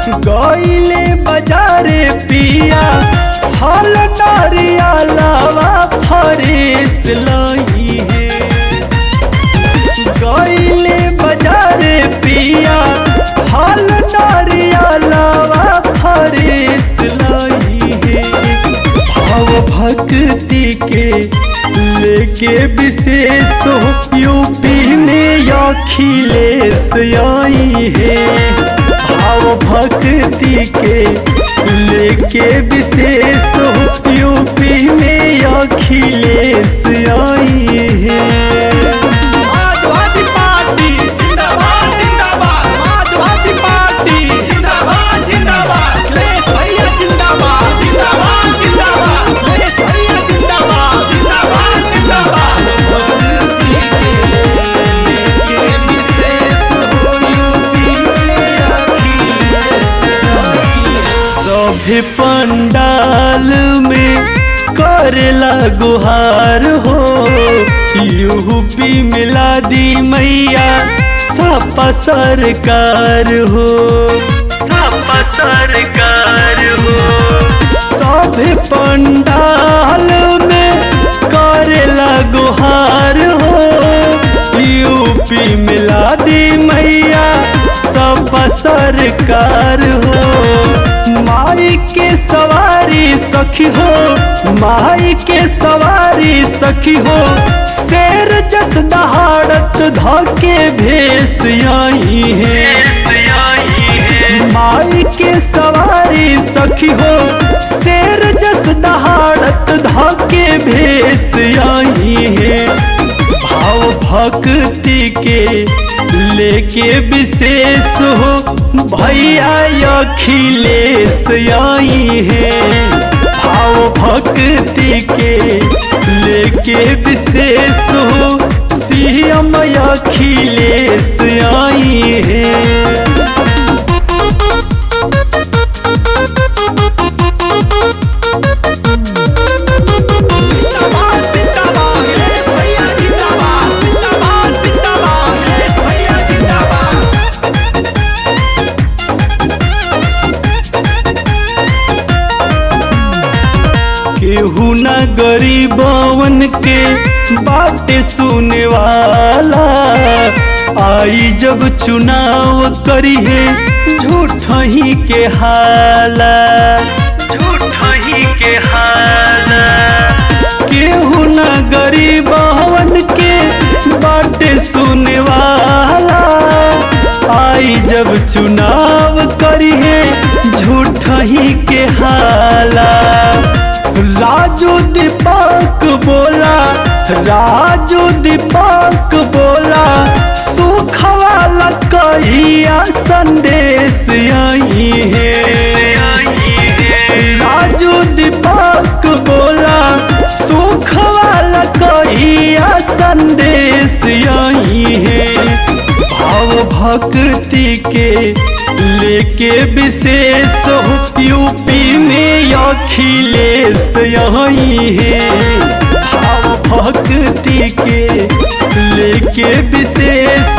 गईले बाजारे पिया फल नारिया लावा फरेस लाई है। गईले बाजारे पिया फल नारिया लावा फरेस लाई है। भाव भक्ति के लेके विशेष यूपी में अखिलेश आई है। भाव भक्ति के लेके विशेष यूपी में अखिलेश आई है। समाजवादी पार्टी जिंदाबाद जिंदाबाद, समाजवादी पार्टी जिंदाबाद जिंदाबाद, अखिलेश भैया जिंदाबाद जिंदाबाद जिंदाबाद, अखिलेश भैया जिंदाबाद जिंदाबाद जिंदाबाद। भक्ति के लेके विशेष यूपी में अखिलेश आई है। सभे पंडाल में करेला गुहार हो, यूपी मिला दी मैया सपा सरकार हो, सपा सरकार हो। सभे पंडाल में करेला गुहार हो, यूपी मिला दी मैया सपा सरकार हो। माई के सवारी सखी हो, माई के सवारी सखी हो, शेर जस दहाड़त धके भेस आई है। माई के सवारी सखी हो, शेर जस दहाड़त धके भेस आई है। भाव भक्ति के लेके विशेष हो भैया अखिलेश आई है। भाव भक्ति के लेके विशेष हो सीएम अखिलेश आई है। केहू न गरीबवन के बातें सुने वाला, आई जब चुनाव करी है झूठ ही के हाला, झूठ ही के हाला। केहू न गरीबवन के बातें सुने वाला, आई जब चुनाव करी है झूठ ही के हाला। राजू दीपक बोला, राजू दीपक बोला, सुख वाला कहिया संदेश आई है। राजू दीपक बोला, सुख वाला कहिया संदेश आई है। भाव भक्ति के लेके विशेष यूपी में अखिलेश आई है। भाव भक्ति के लेके विशेष